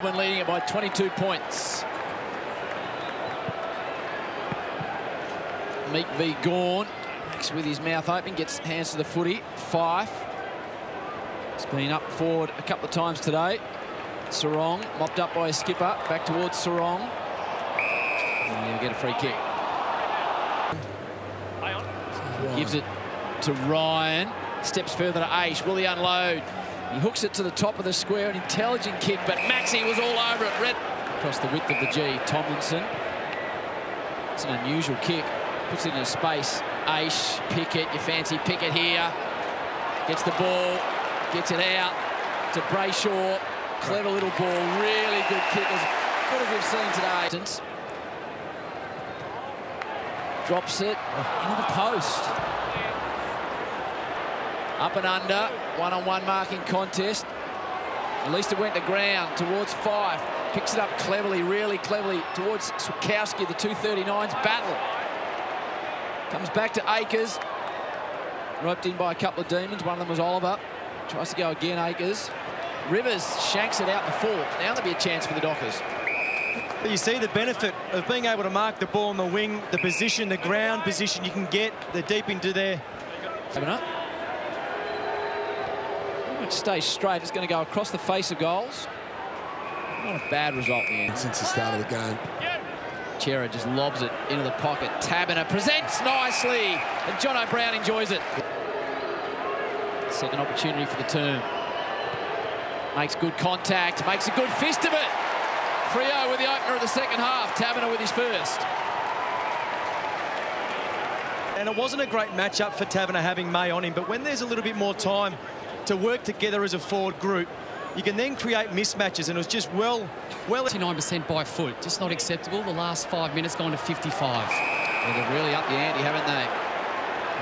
When leading it by 22 points. Meek v. Gawn. Max with his mouth open, gets hands to the footy. Fife. He's been up forward a couple of times today. Sarong, mopped up by his skipper. Back towards Sarong. And he'll get a free kick. Gives it to Ryan. Steps further to Aish. Will he unload? He hooks it to the top of the square, an intelligent kick, but Maxey was all over it. Red across the width of the G. Tomlinson. It's an unusual kick. Puts it in a space. Aish, Pickett, you fancy Pickett here. Gets the ball, gets it out to Brayshaw. Clever little ball, really good kick, as good as we've seen today. Drops it into the post. Up and under, one-on-one marking contest. At least it went to ground towards Fife. Picks it up cleverly, really cleverly, towards Swakowski, the 239's battle. Comes back to Akers. Roped in by a couple of demons. One of them was Oliver. Tries to go again, Akers. Rivers shanks it out the full. Now there'll be a chance for the Dockers. You see the benefit of being able to mark the ball on the wing, the position, the ground position you can get. They're deep into there. Coming up. Stay straight. It's going to go across the face of goals. Not a bad result in the end. Since the start of the game. Chera just lobs it into the pocket. Tabiner presents nicely, and Jono Brown enjoys it. Second opportunity for the turn. Makes good contact, makes a good fist of it. Freo with the opener of the second half. Tabiner with his first. And it wasn't a great matchup for Tabiner having May on him, but when there's a little bit more time to work together as a forward group, you can then create mismatches, and it was just well 29% by foot, just not acceptable. The last 5 minutes gone to 55. Yeah, they've really upped the ante, haven't they?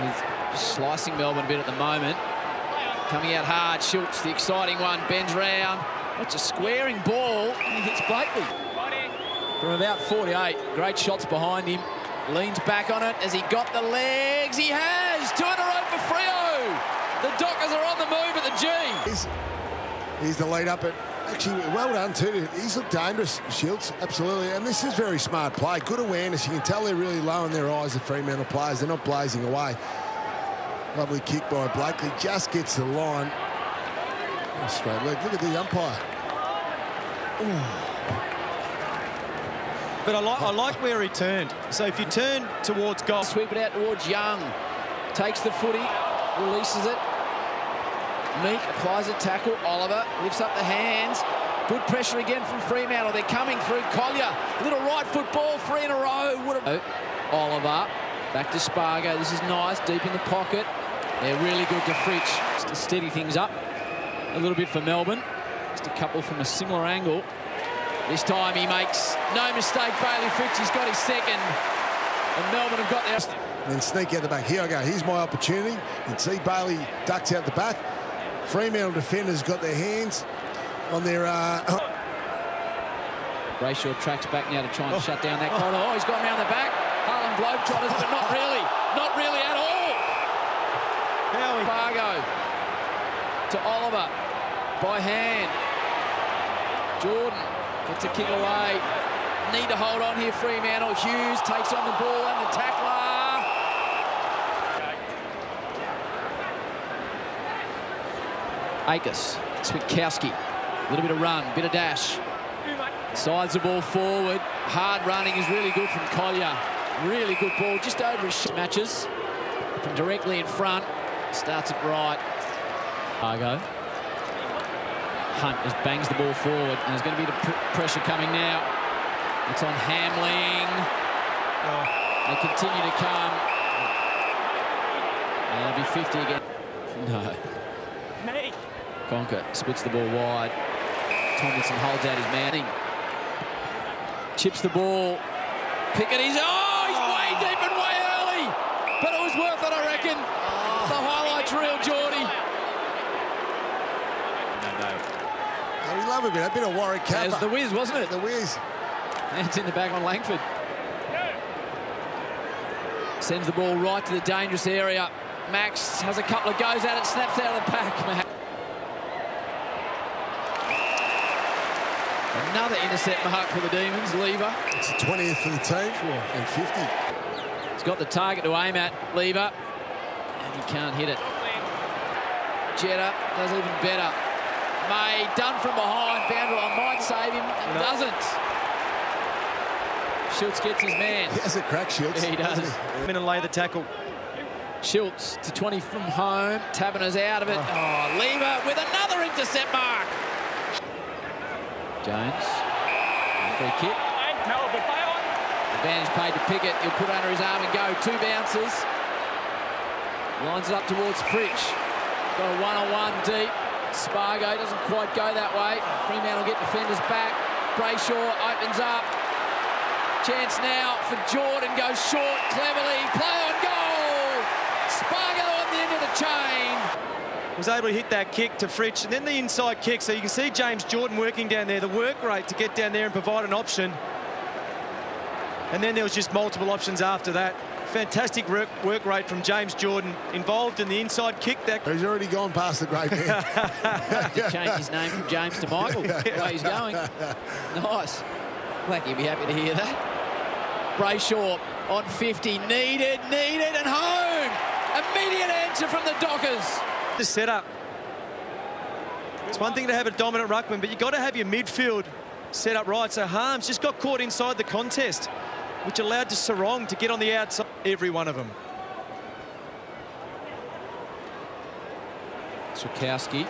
He's just slicing Melbourne a bit at the moment. Coming out hard, Schultz, the exciting one, bends round. That's a squaring ball, and he hits Blakely. From about 48, great shots behind him. Leans back on it. Has he got the legs? He has! 2 in a row for Freo! The Dockers are on the move at the G. He's the lead up. Actually, well done too. He's looked dangerous, Schultz, absolutely. And this is very smart play. Good awareness. You can tell they're really low in their eyes, the Fremantle players. They're not blazing away. Lovely kick by Blakely. Just gets to the line. Oh, straight leg. Look at the umpire. Ooh. But I like where he turned. So if you turn towards goal... Sweep it out towards Young. Takes the footy. Releases it. Meek applies a tackle. Oliver lifts up the hands. Good pressure again from Fremantle. They're coming through. Collier, little right foot ball, 3 in a row. Oliver, back to Spargo. This is nice, deep in the pocket. They're really good to Fritsch. Just to steady things up a little bit for Melbourne. Just a couple from a similar angle. This time he makes no mistake. Bailey Fritsch, he's got his second. And Melbourne have got their... And then sneak out the back. Here I go. Here's my opportunity. You can see Bailey ducks out the back. Fremantle defenders got their hands on their... Brayshaw tracks back now to try and shut down that corner. Oh, he's gone round the back. Harlem Globetrotters, but not really. Not really at all. Fargo to Oliver by hand. Jordan gets a kick away. Need to hold on here, Fremantle. Hughes takes on the ball and the tackler. Akers, Swakowski, a little bit of run, bit of dash. Sides the ball forward. Hard running is really good from Collier. Really good ball, just over his matches. From directly in front, starts it right. Fargo. Hunt just bangs the ball forward, and there's going to be the pressure coming now. It's on Hamling. They continue to come. And it'll be 50 again. No. Conker splits the ball wide. Tomlinson holds out his man. Chips the ball. Pickett, he's way deep and way early. But it was worth it, I reckon. The highlights real, Geordie. We love a bit of Warwick Kappa. It was the whiz, wasn't it? The whiz. Hands in the back on Langford. Sends the ball right to the dangerous area. Max has a couple of goes at it, snaps out of the pack. Another intercept mark for the Demons, Lever. It's the 20th for the team, and 50. He's got the target to aim at, Lever, and he can't hit it. Jetta does even better. May, done from behind, boundary line might save him, doesn't. Schultz gets his man. He has a crack, Schultz. Yeah, he does. Come in and lay the tackle. Schultz to 20 from home. Taberner's out of it. Oh, Lever with another intercept mark. Jones. Free kick. Advantage paid to Pickett. He'll put under his arm and go. 2 bounces. Lines it up towards Fritsch. Got a one-on-one deep. Spargo doesn't quite go that way. Fremantle get defenders back. Brayshaw opens up. Chance now for Jordan. Goes short cleverly. Play on goal. Spargo on the end of the chain. Was able to hit that kick to Fritsch, and then the inside kick. So you can see James Jordan working down there. The work rate to get down there and provide an option. And then there was just multiple options after that. Fantastic work rate from James Jordan, involved in the inside kick. He's already gone past the great man. To change his name from James to Michael, the way he's going. Nice. Blackie will be happy to hear that. Brayshaw on 50, needed, and home. Immediate answer from the Dockers. The setup. It's one thing to have a dominant ruckman, but you've got to have your midfield set up right. So Harms just got caught inside the contest, which allowed to Sarong to get on the outside. Every one of them. Switkowski.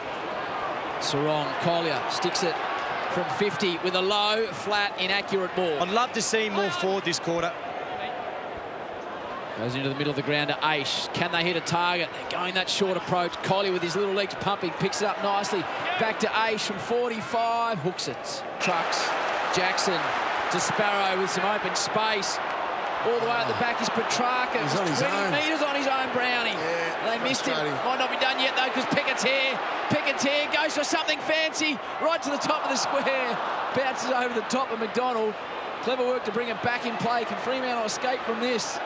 Sarong, Collier sticks it from 50 with a low, flat, inaccurate ball. I'd love to see more forward this quarter. Goes into the middle of the ground to Aish. Can they hit a target? They're going that short approach. Collier with his little legs pumping, picks it up nicely. Back to Aish from 45, hooks it. Trucks. Jackson to Sparrow with some open space. All the way at the back is Petrarca. He's on his 20 own. metres on his own, Brownie. Yeah, they missed him. Might not be done yet, though, because Pickett's here. Goes for something fancy. Right to the top of the square. Bounces over the top of McDonald. Clever work to bring it back in play. Can Fremantle escape from this?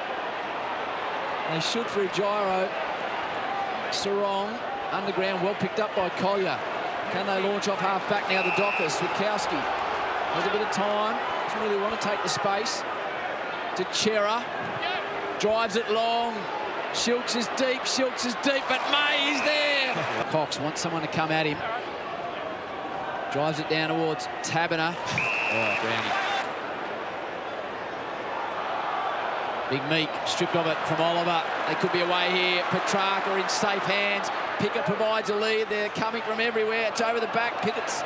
They should through gyro. Sarong, underground, well picked up by Collier. Can they launch off half-back now, the Dockers? Switkowski has a bit of time. Doesn't really want to take the space. To Chera. Drives it long. Schultz is deep, but May is there. Cox wants someone to come at him. Drives it down towards Taberner. Oh, Brownie. Big Meek stripped of it from Oliver. They could be away here. Petrarca in safe hands. Pickett provides a lead. They're coming from everywhere. It's over the back. Pickett's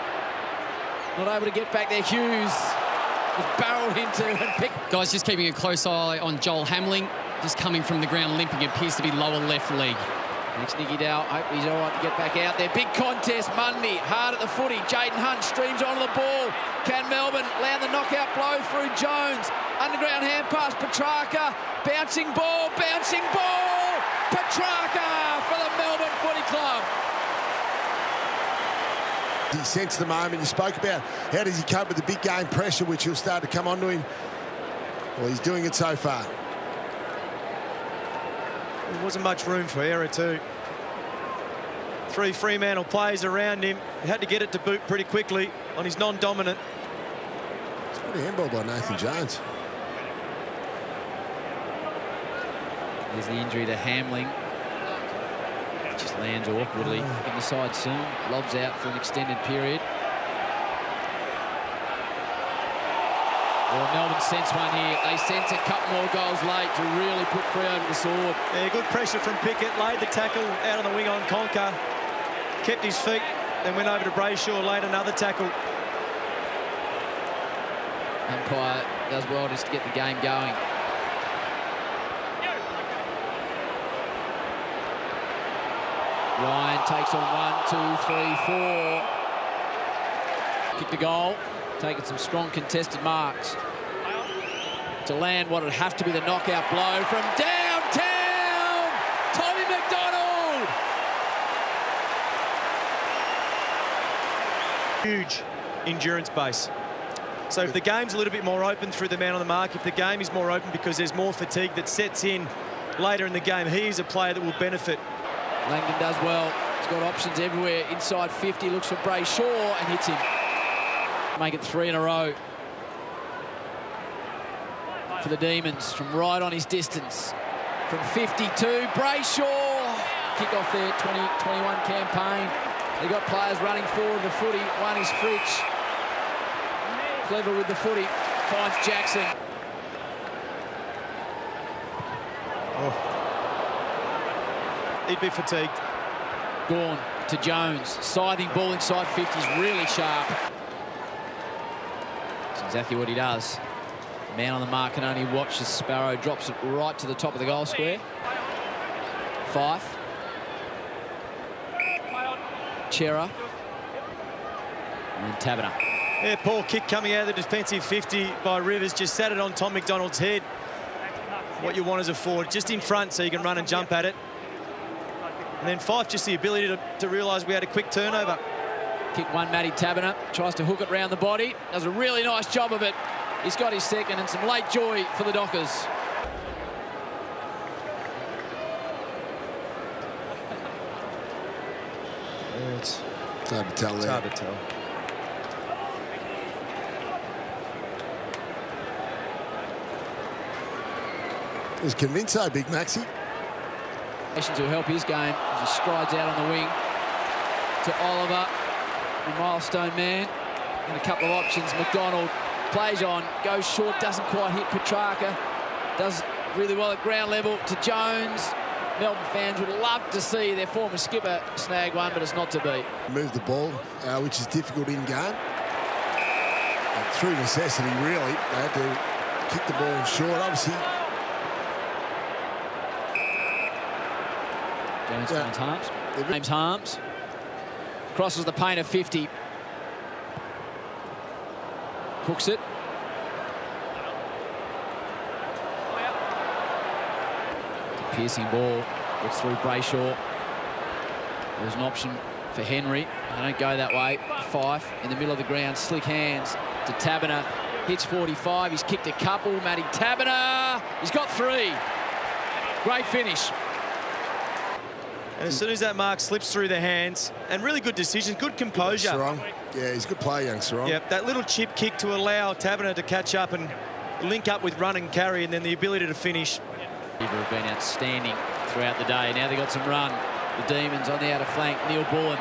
not able to get back there. Hughes was barreled into and picked. Guys, just keeping a close eye on Joel Hamling. Just coming from the ground limping. It appears to be lower left leg. Next Nicky Dow. Hope he's all right to get back out there. Big contest. Mundy hard at the footy. Jaden Hunt streams onto the ball. Can Melbourne land the knockout blow through Jones? Underground hand pass. Petrarca. Bouncing ball. Petrarca for the Melbourne Footy Club. He sensed the moment you spoke about. How does he cope with the big game pressure, which will start to come onto him? Well, he's doing it so far. There wasn't much room for error too. 3 Fremantle players around him. He had to get it to boot pretty quickly on his non-dominant. It's a good handball by Nathan Jones. There's the injury to Hamling. It just lands awkwardly in the side soon. Lobs out for an extended period. Well, Melbourne sense one here. They sense a couple more goals late to really put Freo to the sword. Yeah, good pressure from Pickett. Laid the tackle out on the wing on Conker. Kept his feet, then went over to Brayshaw, laid another tackle. Umpire does well just to get the game going. Ryan takes on 1, 2, 3, 4. Kicked the goal. Taking some strong contested marks. To land what would have to be the knockout blow from downtown, Tommy McDonald. Huge endurance base. So if the game's a little bit more open through the man on the mark, if the game is more open because there's more fatigue that sets in later in the game, he is a player that will benefit. Langdon does well. He's got options everywhere. Inside 50, looks for Brayshaw and hits him. Make it 3 in a row for the Demons from right on his distance. From 52, Brayshaw. Kick off their 2021 campaign. They've got players running forward the footy. One is Fritsch. Clever with the footy. Finds Jackson. Oh. He'd be fatigued. Gone to Jones. Scything ball inside 50 is really sharp. That's exactly what he does. Man on the mark can only watch as Sparrow drops it right to the top of the goal square. Fife. Chera. And Taberner. Yeah, poor kick coming out of the defensive 50 by Rivers. Just sat it on Tom McDonald's head. What you want as a forward, just in front so you can run and jump at it. And then Fife, just the ability to realise we had a quick turnover. Kick one, Matty Taberner. Tries to hook it round the body. Does a really nice job of it. He's got his second and some late joy for the Dockers. It's hard to tell. It's hard to tell. Is Convinso, Big Maxi. To help his game as he strides out on the wing to Oliver, the milestone man, and a couple of options. McDonald plays on, goes short, doesn't quite hit Petrarca, does really well at ground level to Jones. Melbourne fans would love to see their former skipper snag one, but it's not to be. Move the ball, which is difficult in game. And through necessity, really, they had to kick the ball short, obviously. Jones finds Harms. James Harms crosses the paint of 50. Hooks it. Piercing ball. Gets through Brayshaw. There's an option for Henry. They don't go that way. Fife in the middle of the ground. Slick hands to Taberner. Hits 45. He's kicked a couple. Matty Taberner. He's got 3. Great finish. And as soon as that mark slips through the hands, and really good decision, good composure. Sarong. Yeah, he's a good player, young Sarong. Yep, that little chip kick to allow Taberner to catch up and link up with run and carry, and then the ability to finish. Have been outstanding throughout the day. Now they've got some run. The Demons on the outer flank. Neil Bullen.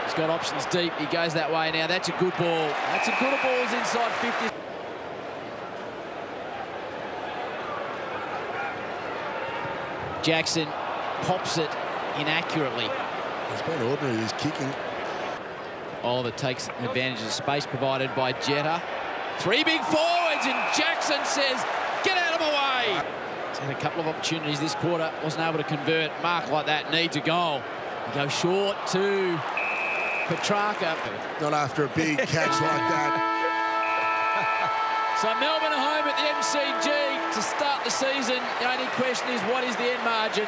He's got options deep. He goes that way now. That's a good ball. That's a good ball's inside 50. Jackson pops it inaccurately. He's been ordinary, he's kicking. Oliver takes advantage of the space provided by Jetta. 3 big forwards, and Jackson says, get out of my way. He's had a couple of opportunities this quarter, wasn't able to convert. Mark like that needs a goal. He goes short to Petrarca. Not after a big catch like that. So Melbourne are home at the MCG to start the season. The only question is, what is the end margin?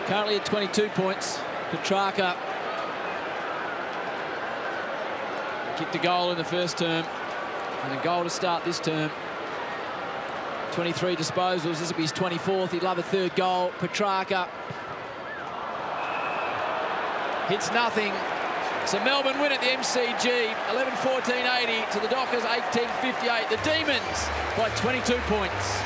Currently at 22 points. Petrarca kicked a goal in the first term and a goal to start this term. 23 disposals. This will be his 24th. He'd love a 3rd goal. Petrarca hits nothing. So Melbourne win at the MCG 11-14-80 to the Dockers 18-58. The Demons by 22 points.